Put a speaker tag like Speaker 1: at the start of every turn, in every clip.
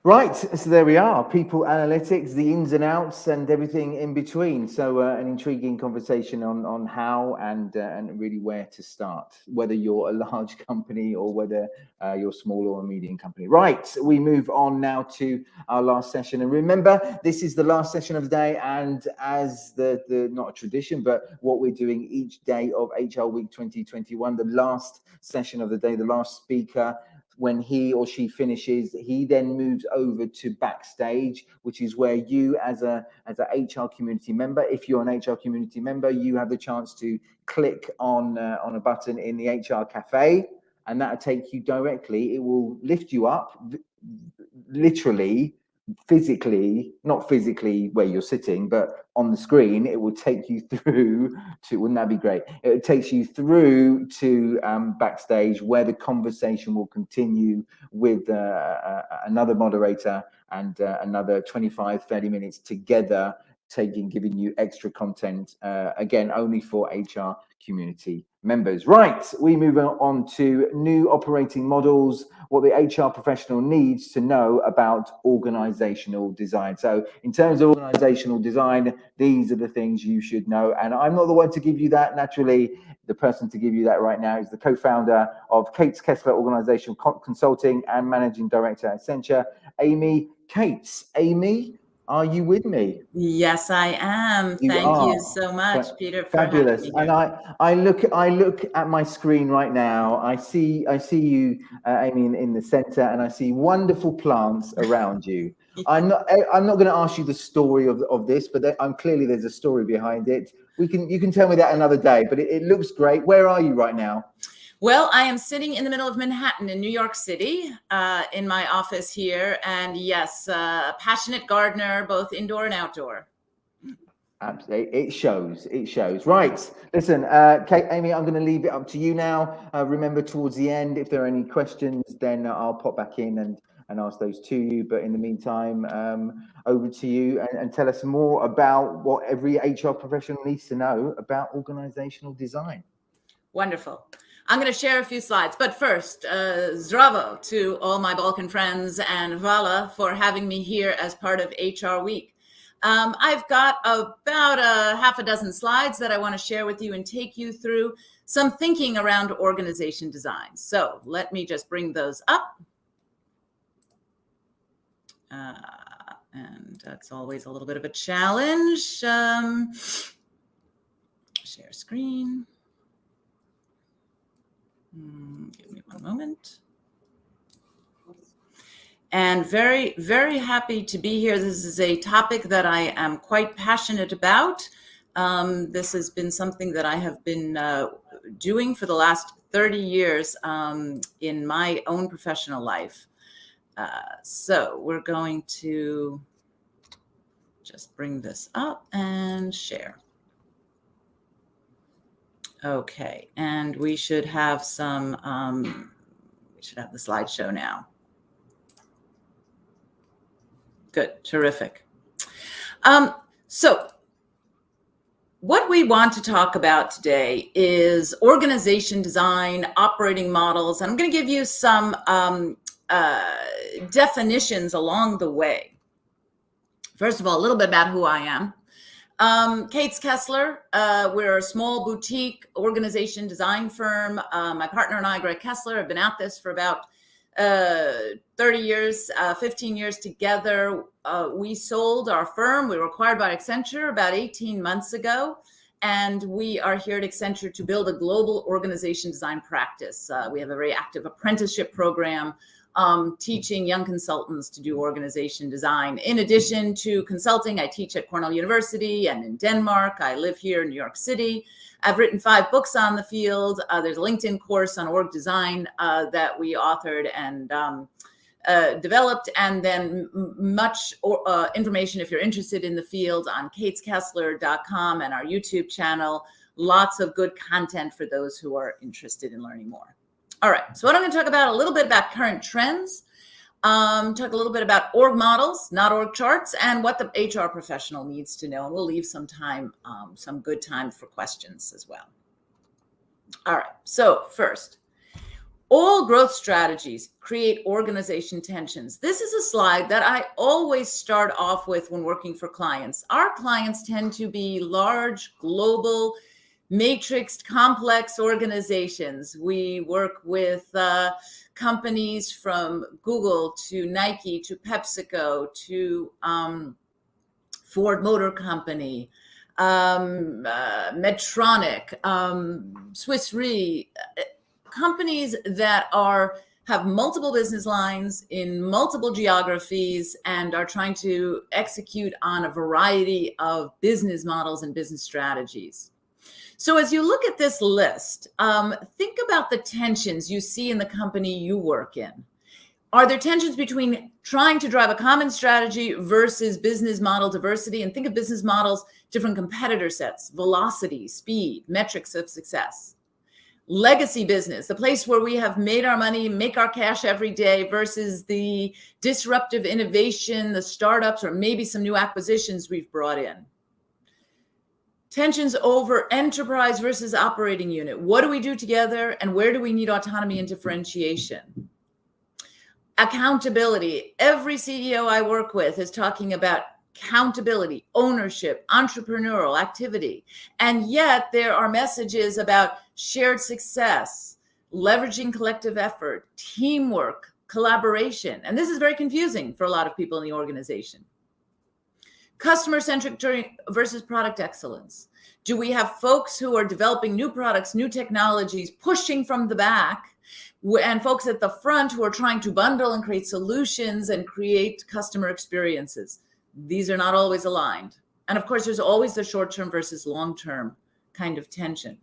Speaker 1: Right, so there we are, people analytics, the ins and outs and everything in between. So an intriguing conversation on how and really where to start, whether you're a large company or whether you're small or a medium company. Right, we move on now to our last session. And remember, this is the last session of the day, and as the not a tradition, but what we're doing each day of HR Week 2021, the last session of the day, the last speaker, when he or she finishes, he then moves over to backstage, which is where you as a HR community member, if you're an HR community member, you have the chance to click on a button in the HR cafe, and that'll take you directly. It will lift you up, literally, physically, not physically where you're sitting, but on the screen. It will take you through to, wouldn't that be great? It takes you through to backstage, where the conversation will continue with another moderator and another 25-30 minutes together, giving you extra content, again, only for HR community members. Right, we move on to new operating models, what the HR professional needs to know about organizational design. So in terms of organizational design, these are the things you should know. And I'm not the one to give you that. Naturally, the person to give you that right now is the co-founder of Cates Kessler Organizational Consulting and managing director at Accenture, Amy Cates. Amy, are you with me?
Speaker 2: Yes, I am. Thank you so much, Peter, for
Speaker 1: fabulous.
Speaker 2: having me here.
Speaker 1: And I look at my screen right now. I see you, Amy, in the center, and I see wonderful plants around you. I'm not going to ask you the story of this, but clearly there's a story behind it. You can tell me that another day. But it looks great. Where are you right now?
Speaker 2: Well, I am sitting in the middle of Manhattan in New York City, in my office here. And yes, passionate gardener, both indoor and outdoor.
Speaker 1: Absolutely, it shows. Right, listen, Amy, I'm going to leave it up to you now. Remember, towards the end, if there are any questions, then I'll pop back in and ask those to you. But in the meantime, over to you and tell us more about what every HR professional needs to know about organizational design.
Speaker 2: Wonderful. I'm going to share a few slides, but first, zdravo to all my Balkan friends, and hvala for having me here as part of HR Week. I've got about a half a dozen slides that I want to share with you and take you through some thinking around organization design. So let me just bring those up. And that's always a little bit of a challenge. Share screen. Give me one moment. And very, very happy to be here. This is a topic that I am quite passionate about. This has been something that I have been doing for the last 30 years in my own professional life. So we're going to just bring this up and share. Okay, and we should have some, we should have the slideshow now. Good, terrific. So what we want to talk about today is organization design, operating models, and I'm going to give you some definitions along the way. First of all, a little bit about who I am. Cates Kessler, we're a small boutique organization design firm. My partner and I, Greg Kessler, have been at this for about 30 years, 15 years together. We sold our firm. We were acquired by Accenture about 18 months ago. And we are here at Accenture to build a global organization design practice. We have a very active apprenticeship program, teaching young consultants to do organization design. In addition to consulting, I teach at Cornell University and in Denmark. I live here in New York City. I've written 5 books on the field. There's a LinkedIn course on org design that we authored and developed, and then much information if you're interested in the field on cateskessler.com and our YouTube channel. Lots of good content for those who are interested in learning more. All right, so what I'm going to talk about a little bit about current trends, talk a little bit about org models, not org charts, and what the HR professional needs to know. And we'll leave some time, some good time for questions as well. All right, so first, All growth strategies create organization tensions. This is a slide that I always start off with when working for clients. Our clients tend to be large, global, matrixed, complex organizations. We work with companies from Google to Nike to PepsiCo to Ford Motor Company, Medtronic, Swiss Re, companies that have multiple business lines in multiple geographies and are trying to execute on a variety of business models and business strategies. So as you look at this list, think about the tensions you see in the company you work in. Are there tensions between trying to drive a common strategy versus business model diversity? And think of business models, different competitor sets, velocity, speed, metrics of success. Legacy business, the place where we have made our money, make our cash every day, versus the disruptive innovation, the startups, or maybe some new acquisitions we've brought in. Tensions over enterprise versus operating unit. What do we do together, and where do we need autonomy and differentiation? Accountability. Every CEO I work with is talking about accountability, ownership, entrepreneurial activity. And yet there are messages about shared success, leveraging collective effort, teamwork, collaboration. And this is very confusing for a lot of people in the organization. Customer-centric versus product excellence. Do we have folks who are developing new products, new technologies, pushing from the back, and folks at the front who are trying to bundle and create solutions and create customer experiences? These are not always aligned. And of course, there's always the short-term versus long-term kind of tension.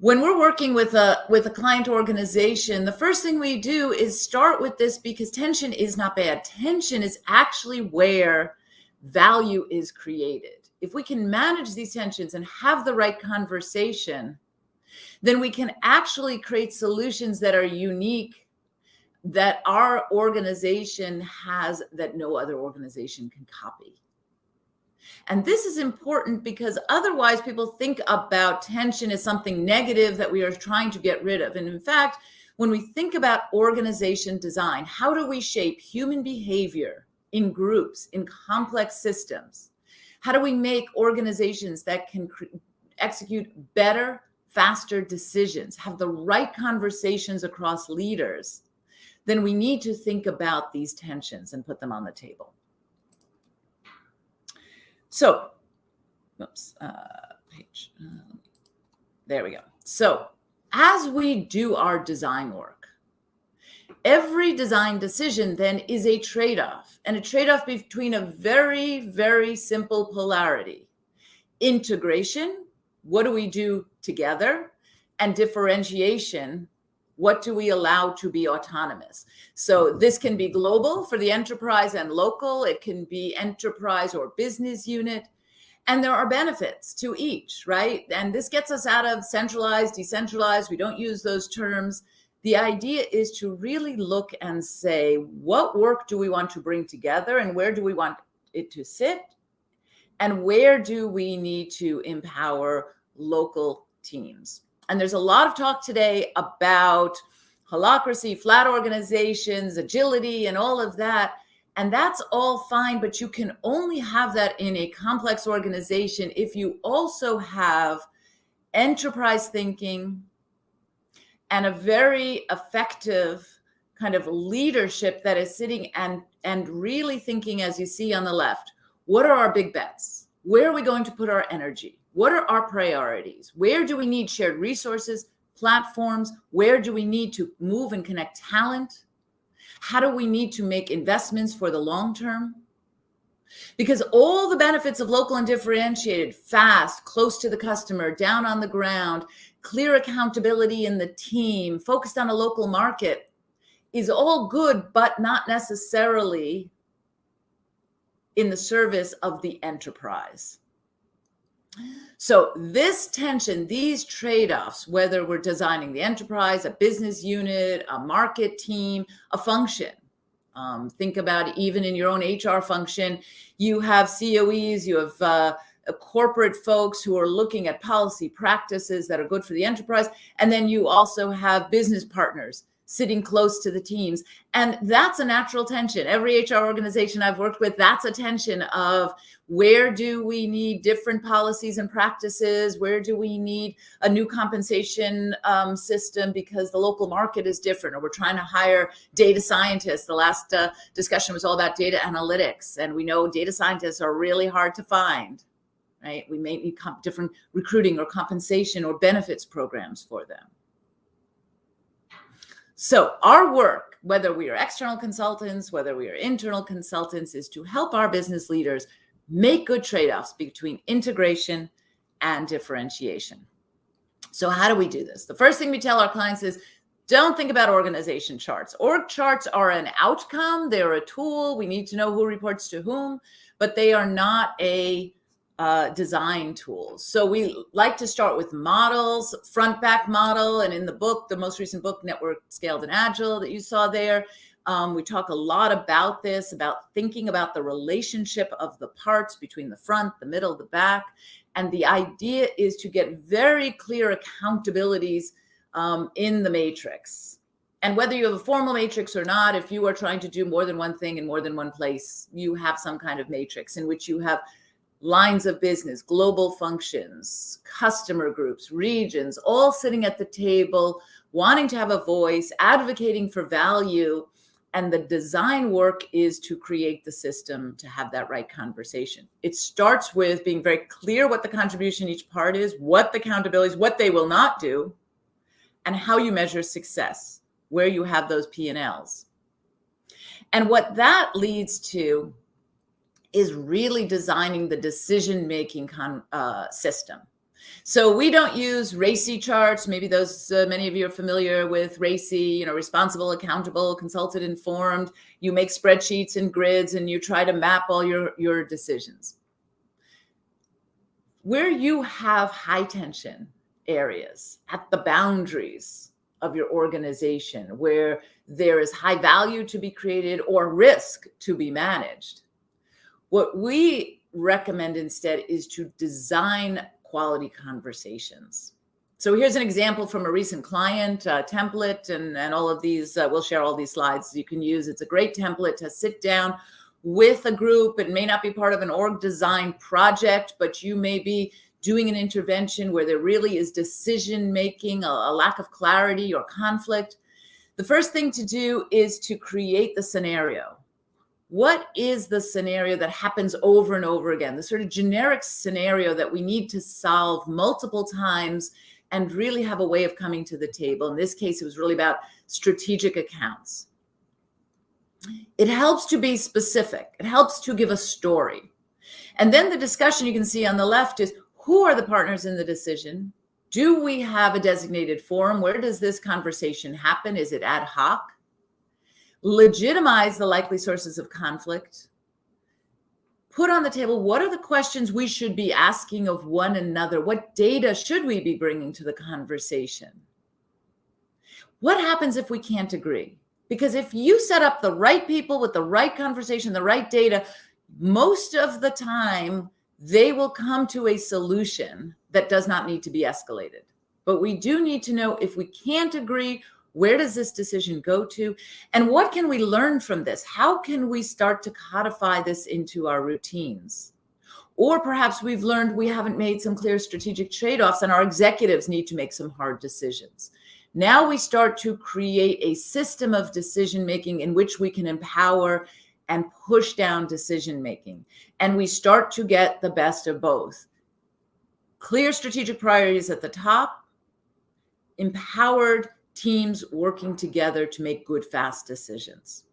Speaker 2: When we're working with a client organization, the first thing we do is start with this, because tension is not bad. Tension is actually where value is created. If we can manage these tensions and have the right conversation, then we can actually create solutions that are unique, that our organization has, that no other organization can copy. And this is important because otherwise people think about tension as something negative that we are trying to get rid of. And in fact, when we think about organization design, how do we shape human behavior in groups, in complex systems? How do we make organizations that can execute better, faster decisions, have the right conversations across leaders? Then we need to think about these tensions and put them on the table. So, there we go. So as we do our design work, every design decision then is a trade-off, and a trade-off between a very, very simple polarity. Integration, what do we do together? And differentiation, what do we allow to be autonomous? So this can be global for the enterprise and local. It can be enterprise or business unit. And there are benefits to each, right? And this gets us out of centralized, decentralized. We don't use those terms. The idea is to really look and say, what work do we want to bring together, and where do we want it to sit? And where do we need to empower local teams? And there's a lot of talk today about holacracy, flat organizations, agility, and all of that. And that's all fine, but you can only have that in a complex organization if you also have enterprise thinking and a very effective kind of leadership that is sitting and really thinking, as you see on the left, what are our big bets? Where are we going to put our energy? What are our priorities? Where do we need shared resources, platforms? Where do we need to move and connect talent? How do we need to make investments for the long term? Because all the benefits of local and differentiated, fast, close to the customer, down on the ground, clear accountability in the team, focused on a local market, is all good, but not necessarily in the service of the enterprise. So this tension, these trade-offs, whether we're designing the enterprise, a business unit, a market team, a function. Think about even in your own HR function, you have COEs, you have corporate folks who are looking at policy practices that are good for the enterprise. And then you also have business partners sitting close to the teams. And that's a natural tension. Every HR organization I've worked with, that's a tension of where do we need different policies and practices? Where do we need a new compensation system because the local market is different, or we're trying to hire data scientists. The last discussion was all about data analytics. And we know data scientists are really hard to find, right? We may need different recruiting or compensation or benefits programs for them. So our work, whether we are external consultants, whether we are internal consultants, is to help our business leaders make good trade-offs between integration and differentiation. So how do we do this? The first thing we tell our clients is, don't think about organization charts. Org charts are an outcome. They're a tool. We need to know who reports to whom, but they are not a design tools. So we like to start with models, front back model. And in the book, the most recent book, Network Scaled and Agile, that you saw there, we talk a lot about this, about thinking about the relationship of the parts between the front, the middle, the back. And the idea is to get very clear accountabilities in the matrix. And whether you have a formal matrix or not, if you are trying to do more than one thing in more than one place, you have some kind of matrix in which you have lines of business, global functions, customer groups, regions, all sitting at the table, wanting to have a voice, advocating for value. And the design work is to create the system to have that right conversation. It starts with being very clear what the contribution each part is, what the accountabilities, what they will not do, and how you measure success, where you have those P&Ls. And what that leads to is really designing the decision-making system. So we don't use RACI charts. Maybe those many of you are familiar with RACI, responsible, accountable, consulted, informed. You make spreadsheets and grids and you try to map all your decisions. Where you have high tension areas at the boundaries of your organization, where there is high value to be created or risk to be managed, what we recommend instead is to design quality conversations. So here's an example from a recent client template, and all of these, we'll share all these slides you can use. It's a great template to sit down with a group. It may not be part of an org design project, but you may be doing an intervention where there really is decision-making, a lack of clarity or conflict. The first thing to do is to create the scenario. What is the scenario that happens over and over again? The sort of generic scenario that we need to solve multiple times and really have a way of coming to the table. In this case, it was really about strategic accounts. It helps to be specific. It helps to give a story. And then the discussion you can see on the left is, who are the partners in the decision? Do we have a designated forum? Where does this conversation happen? Is it ad hoc? Legitimize the likely sources of conflict. Put on the table, what are the questions we should be asking of one another? What data should we be bringing to the conversation? What happens if we can't agree? Because if you set up the right people with the right conversation, the right data, most of the time, they will come to a solution that does not need to be escalated. But we do need to know, if we can't agree, where does this decision go to? And what can we learn from this? How can we start to codify this into our routines? Or perhaps we've learned we haven't made some clear strategic trade-offs and our executives need to make some hard decisions. Now we start to create a system of decision-making in which we can empower and push down decision-making. And we start to get the best of both. Clear strategic priorities at the top, empowered teams working together to make good, fast decisions.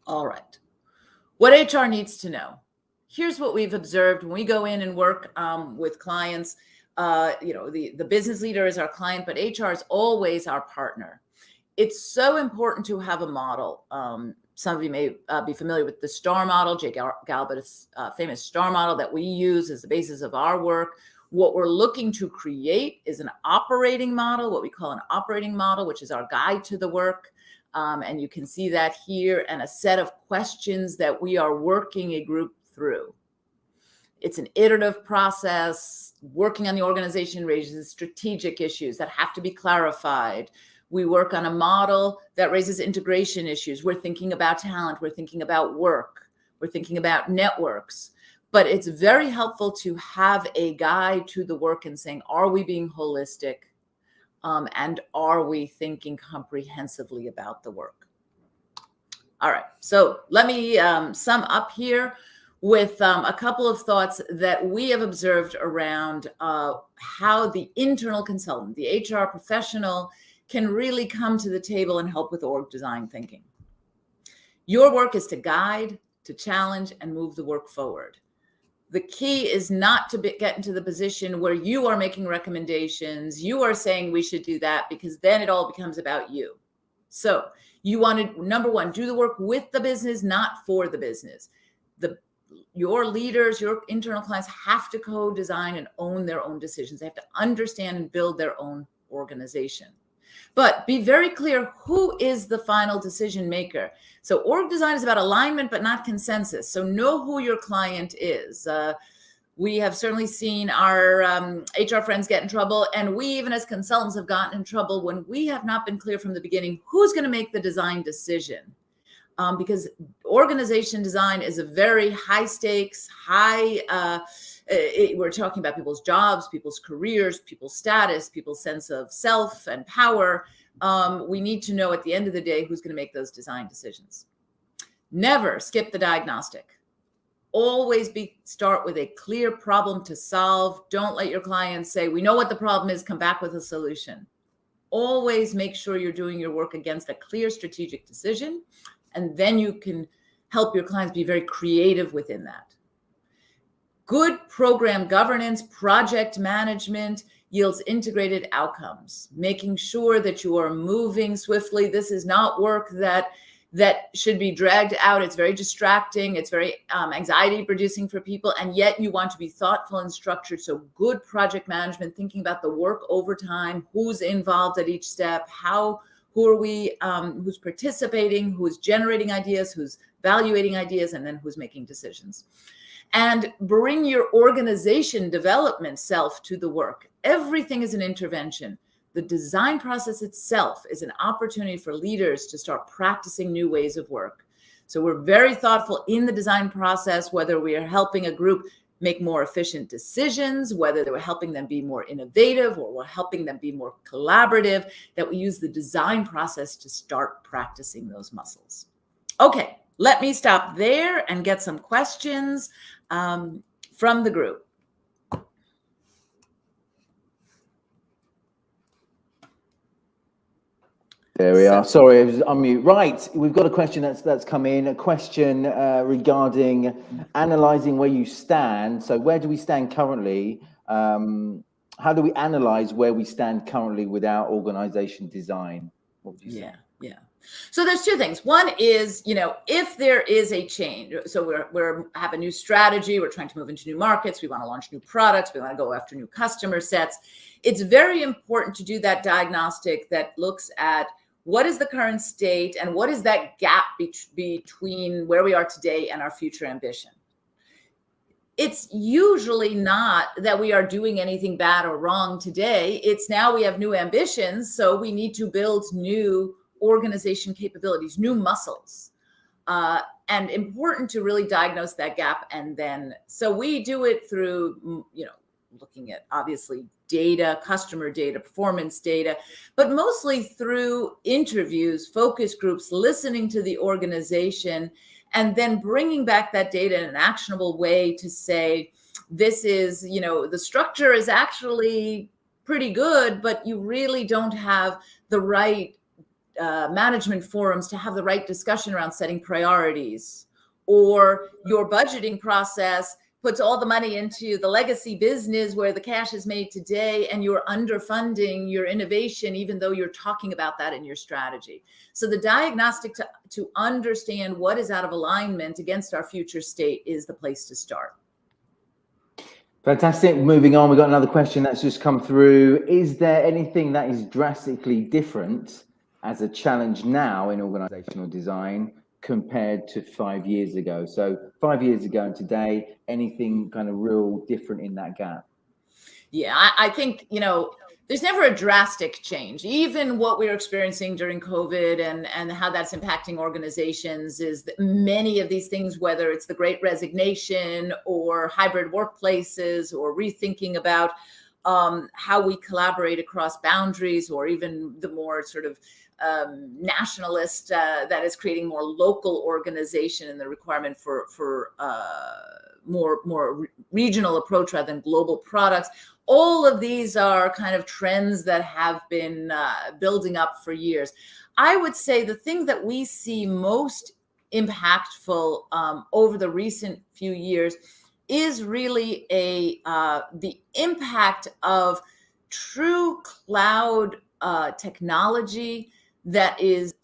Speaker 2: All right. What HR needs to know. Here's what we've observed when we go in and work with clients. The business leader is our client, but HR is always our partner. It's so important to have a model. Some of you may be familiar with the STAR model, Jay Galbraith's famous STAR model that we use as the basis of our work. What we're looking to create is an operating model, what we call an operating model, which is our guide to the work. And you can see that here, and a set of questions that we are working a group through. It's an iterative process. Working on the organization raises strategic issues that have to be clarified. We work on a model that raises integration issues. We're thinking about talent. We're thinking about work. We're thinking about networks. But it's very helpful to have a guide to the work and saying, are we being holistic? And are we thinking comprehensively about the work? All right, so let me sum up here with a couple of thoughts that we have observed around how the internal consultant, the HR professional, can really come to the table and help with org design thinking. Your work is to guide, to challenge, and move the work forward. The key is not to get into the position where you are making recommendations, you are saying we should do that, because then it all becomes about you. So you want to, number one, do the work with the business, not for the business. Your leaders, your internal clients have to co-design and own their own decisions. They have to understand and build their own organization. But be very clear, who is the final decision maker? So org design is about alignment, but not consensus. So know who your client is. We have certainly seen our HR friends get in trouble, and we even as consultants have gotten in trouble when we have not been clear from the beginning who's going to make the design decision. Because organization design is a very high stakes, we're talking about people's jobs, people's careers, people's status, people's sense of self and power. We need to know at the end of the day who's going to make those design decisions. Never skip the diagnostic. Always start with a clear problem to solve. Don't let your clients say, we know what the problem is, come back with a solution. Always make sure you're doing your work against a clear strategic decision, and then you can help your clients be very creative within that. Good program governance, project management yields integrated outcomes, making sure that you are moving swiftly. This is not work that should be dragged out. It's very distracting. It's very anxiety producing for people. And yet you want to be thoughtful and structured. So good project management, thinking about the work over time, who's involved at each step, who are we, who's participating, who's generating ideas, who's evaluating ideas, and then who's making decisions. And bring your organization development self to the work. Everything is an intervention. The design process itself is an opportunity for leaders to start practicing new ways of work. So we're very thoughtful in the design process, whether we are helping a group make more efficient decisions, whether we're helping them be more innovative or we're helping them be more collaborative, that we use the design process to start practicing those muscles. Okay, let me stop there and get some questions from the group.
Speaker 1: There we are. Sorry, I was on mute. Right, we've got a question that's come in. A question regarding analysing where you stand. So, where do we stand currently? How do we analyse where we stand currently with our organisation design? What would you say?
Speaker 2: Yeah. So there's two things. One is, if there is a change, so we have a new strategy, we're trying to move into new markets, we want to launch new products, we want to go after new customer sets. It's very important to do that diagnostic that looks at what is the current state and what is that gap between where we are today and our future ambition. It's usually not that we are doing anything bad or wrong today. It's now we have new ambitions, so we need to build new organization capabilities, new muscles, and important to really diagnose that gap. And then, so we do it through, looking at obviously data, customer data, performance data, but mostly through interviews, focus groups, listening to the organization, and then bringing back that data in an actionable way to say, this is, the structure is actually pretty good, but you really don't have the right management forums to have the right discussion around setting priorities, or your budgeting process puts all the money into the legacy business where the cash is made today, and you're underfunding your innovation, even though you're talking about that in your strategy. So the diagnostic to understand what is out of alignment against our future state is the place to start.
Speaker 1: Fantastic. Moving on, we've got another question that's just come through. Is there anything that is drastically different as a challenge now in organizational design compared to 5 years ago? So 5 years ago and today, anything kind of real different in that gap?
Speaker 2: Yeah, I think, there's never a drastic change. Even what we were experiencing during COVID and how that's impacting organizations is that many of these things, whether it's the great resignation or hybrid workplaces or rethinking about how we collaborate across boundaries, or even the more sort of nationalist that is creating more local organization and the requirement for more regional approach rather than global products. All of these are kind of trends that have been building up for years. I would say the thing that we see most impactful over the recent few years is really the impact of true cloud technology that is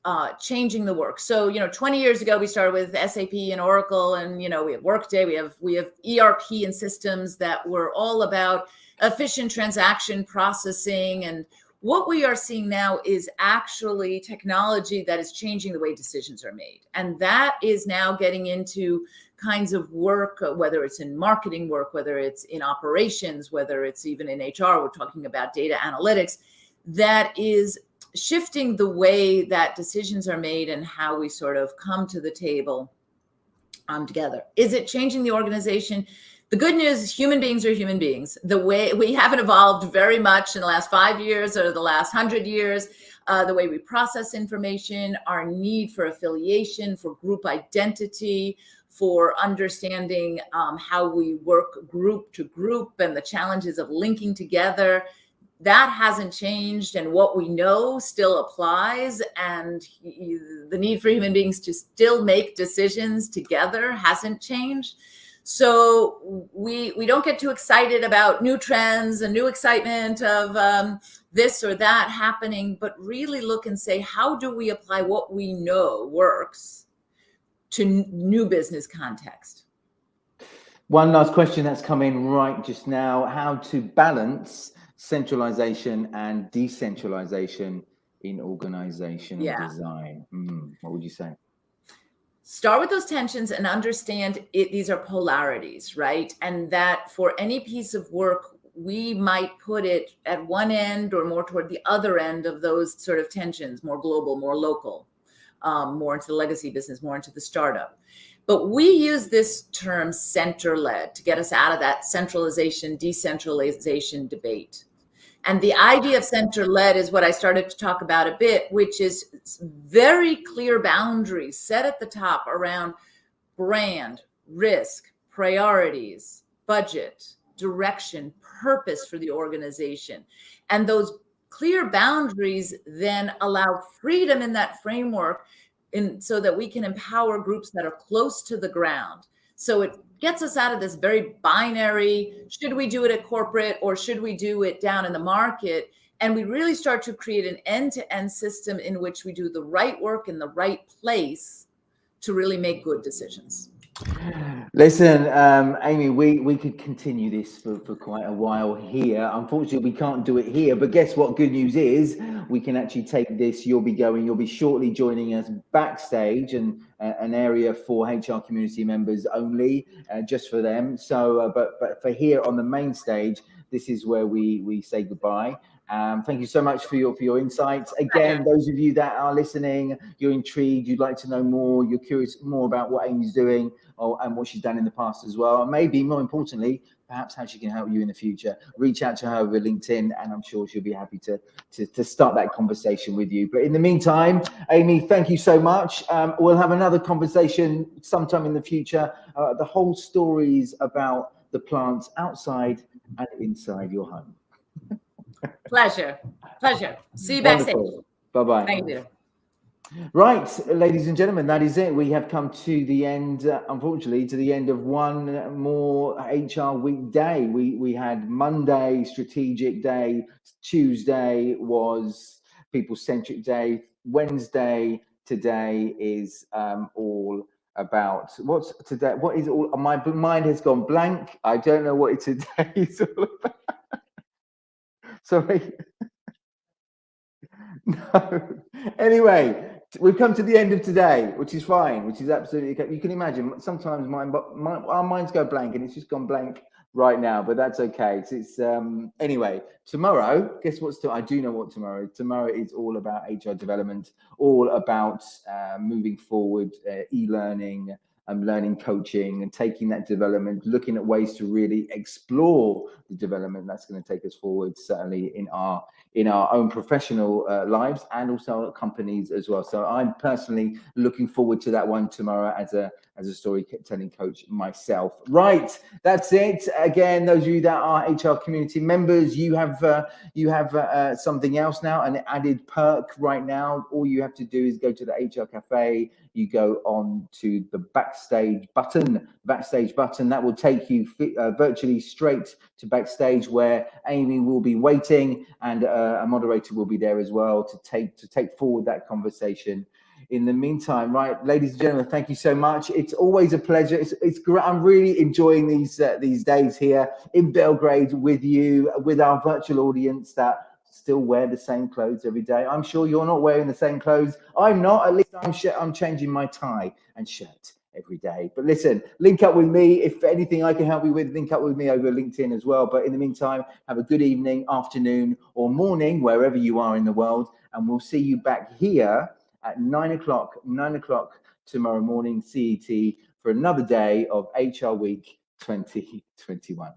Speaker 2: changing the work. So, 20 years ago, we started with SAP and Oracle, and, we have Workday, we have ERP and systems that were all about efficient transaction processing. And what we are seeing now is actually technology that is changing the way decisions are made. And that is now getting into kinds of work, whether it's in marketing work, whether it's in operations, whether it's even in HR, we're talking about data analytics, that is shifting the way that decisions are made and how we sort of come to the table together. Is it changing the organization? The good news is human beings are human beings. The way we haven't evolved very much in the last 5 years or the last 100 years, the way we process information, our need for affiliation, for group identity, for understanding how we work group to group and the challenges of linking together. That hasn't changed, and what we know still applies, and the need for human beings to still make decisions together hasn't changed. So we don't get too excited about new trends and new excitement of this or that happening, but really look and say, how do we apply what we know works to new business context?
Speaker 1: One last question that's come in right just now: how to balance centralization and decentralization in organizational design. What would you say?
Speaker 2: Start with those tensions and understand these are polarities, right? And that for any piece of work, we might put it at one end or more toward the other end of those sort of tensions, more global, more local, more into the legacy business, more into the startup. But we use this term center-led to get us out of that centralization, decentralization debate. And the idea of center-led is what I started to talk about a bit, which is very clear boundaries set at the top around brand, risk, priorities, budget, direction, purpose for the organization. And those clear boundaries then allow freedom in that framework so that we can empower groups that are close to the ground. So it gets us out of this very binary, should we do it at corporate or should we do it down in the market? And we really start to create an end-to-end system in which we do the right work in the right place to really make good decisions.
Speaker 1: Listen, Amy, we could continue this for quite a while here. Unfortunately, we can't do it here, but guess what? Good news is we can actually take this. You'll be shortly joining us backstage, and an area for HR community members only, just for them. So, but for here on the main stage, this is where we say goodbye. Thank you so much for your insights. Again, those of you that are listening, you're intrigued, you'd like to know more, you're curious more about what Amy's doing and what she's done in the past as well. And maybe more importantly, perhaps how she can help you in the future. Reach out to her over LinkedIn, and I'm sure she'll be happy to start that conversation with you. But in the meantime, Amy, thank you so much. We'll have another conversation sometime in the future. The whole stories about the plants outside and inside your home.
Speaker 2: Pleasure. See you backstage.
Speaker 1: Bye-bye.
Speaker 2: Thank you.
Speaker 1: Right, ladies and gentlemen, that is it. We have come to the end, unfortunately, to the end of one more HR weekday. We had Monday, strategic day. Tuesday was people-centric day. Wednesday, today is all about what's today. What is all? My mind has gone blank. I don't know what today is all about. Sorry. No. Anyway, We've come to the end of today, which is fine, which is absolutely okay. You can imagine sometimes our minds go blank, and it's just gone blank right now, but that's okay. It's anyway, tomorrow, guess what's I do know what tomorrow is. Tomorrow is all about HR development, all about moving forward, e-learning, learning coaching, and taking that development, looking at ways to really explore the development that's going to take us forward, certainly in our own professional lives and also our companies as well. So I'm personally looking forward to that one tomorrow as a storytelling coach myself. Right, that's it. Again, those of you that are HR community members, you have something else now, an added perk right now. All you have to do is go to the HR Cafe. You go on to the backstage button. That will take you virtually straight to backstage, where Amy will be waiting, and a moderator will be there as well to take forward that conversation. In the meantime, right, ladies and gentlemen, thank you so much. It's always a pleasure. It's great. I'm really enjoying these days here in Belgrade with you, with our virtual audience that still wear the same clothes every day. I'm sure you're not wearing the same clothes. I'm not. At least I'm changing my tie and shirt every day. But listen, link up with me. If anything I can help you with, link up with me over LinkedIn as well. But in the meantime, have a good evening, afternoon, or morning, wherever you are in the world. And we'll see you back here at 9 o'clock tomorrow morning CET for another day of HR Week 2021.